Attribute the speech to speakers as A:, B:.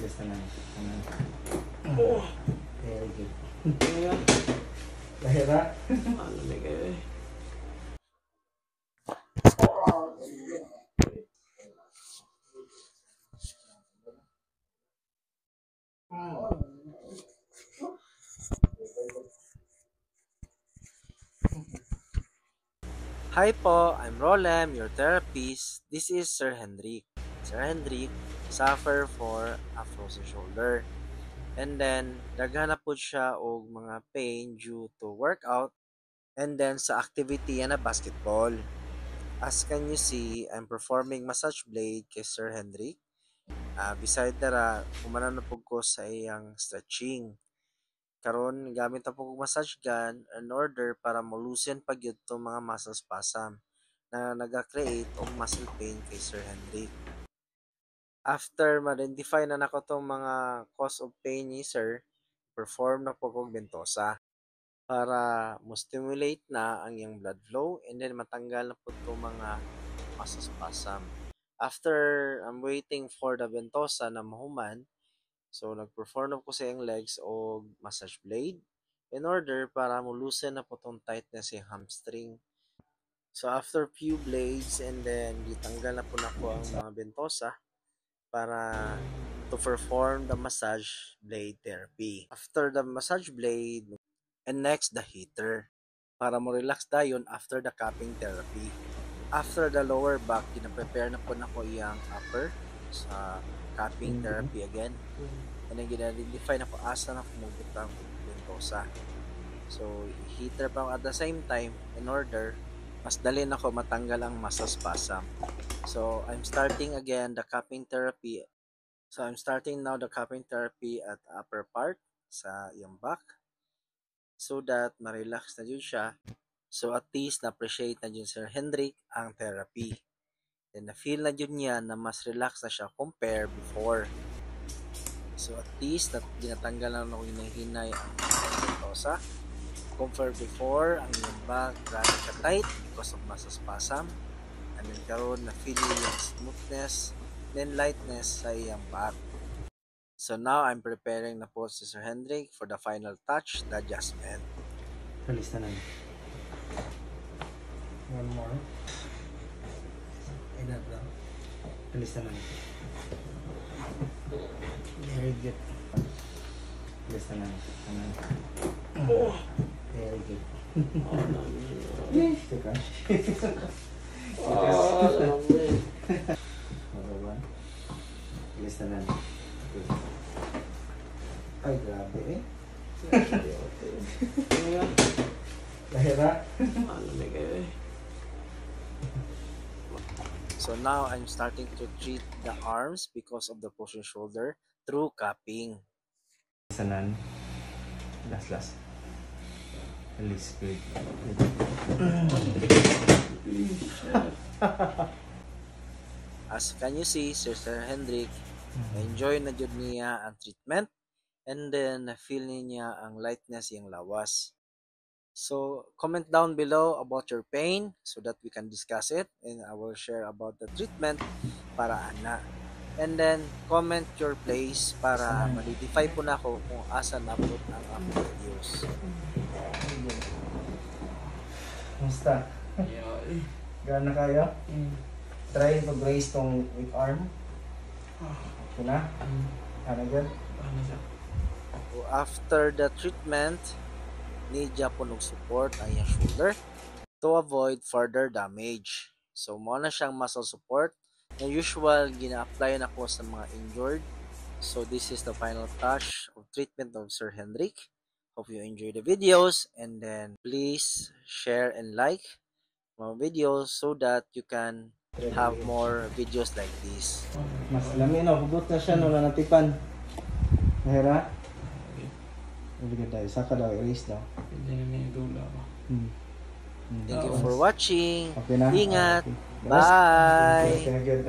A: Basta na. Very good.
B: Ayan.
A: Lahira?
B: Malamig eh. Hi po, I'm Rolem, your therapist. This is Sir Hendrik. Sir Hendrik suffer for a frozen shoulder. And then, daghan na po siya og mga pain due to workout and then sa activity na basketball. As can you see, I'm performing massage blade kay Sir Hendrik. Beside dara, kumana na po ko sa iyang stretching. Karon gamit na po kong massage gun in order para mo-loosen pag yun itong mga muscle spasm na naga-create og muscle pain kay Sir Hendrik. After ma-identify na nako itong mga cause of pain ni Sir, perform na po kong bentosa para mo-stimulate na ang iyang blood flow and then matanggal na po itong mga muscle spasm. After I'm waiting for the bentosa na mahuman, so nag-perform na po sa iyang legs o massage blade in order para mo-loosen na po itong tightness sa hamstring. So after few blades and then ditanggal na po na po ang mga bentosa para to perform the massage blade therapy. After the massage blade, and next the heater para mo relax dayon after the cupping therapy. After the lower back, gina-prepare na po na ko iyang upper sa cupping therapy again. And then gina-identify na po asa na kumubutang bentosa. So heater pa at the same time in order mas dali na ko matanggal ang muscle spasm. So I'm starting again the cupping therapy. So I'm starting now the cupping therapy at upper part sa iyong back so that ma-relax na dyan siya. So at least na-appreciate na dyan Sir Hendrik ang therapy. Then na-feel na dyan niya na mas relax na siya compare before. So at least ginatanggal na ako hinay-hinay ang bentosa. Compare before, ang iyong back grabe ka tight because of muscle spasm. And then karon na feel yung smoothness, then lightness sa iyong back. So now I'm preparing na po si Sir Hendrik for the final touch, the adjustment.
A: Release na. One more. Enough lang. Release na. Very good. Release na. Very good. Teka. Release na. Ay, grabe eh. Lahira?
B: Malamig eh. So now I'm starting to treat the arms because of the frozen shoulder through cupping.
A: Sanan. Last. Release. Good.
B: As can you see, Sir Hendrik, enjoy na jud niya ang treatment and then feel niya ang lightness yung lawas. So comment down below about your pain so that we can discuss it and I will share about the treatment para ana. And then comment your place para ma-identify po na ako kung asa na po ang aming videos.
A: Musta? Gana kayo? Try to brace tong weak arm. Okay na? Ano yun?
B: So, after the treatment, need niya po ng support ang iyang shoulder to avoid further damage. So, muna siyang muscle support na usual gina-apply na po sa mga injured. So, this is the final touch of treatment of Sir Hendrik. Hope you enjoy the videos and then please share and like my videos so that you can have more videos like this.
A: Mas alamin na, hugot na siya nung nanatipan. Nahira? Hindi ka tayo. Saka daw, erase daw.
B: Thank you for watching.
A: Okay na?
B: Ingat.
A: Okay.
B: Bye.
A: Okay, good.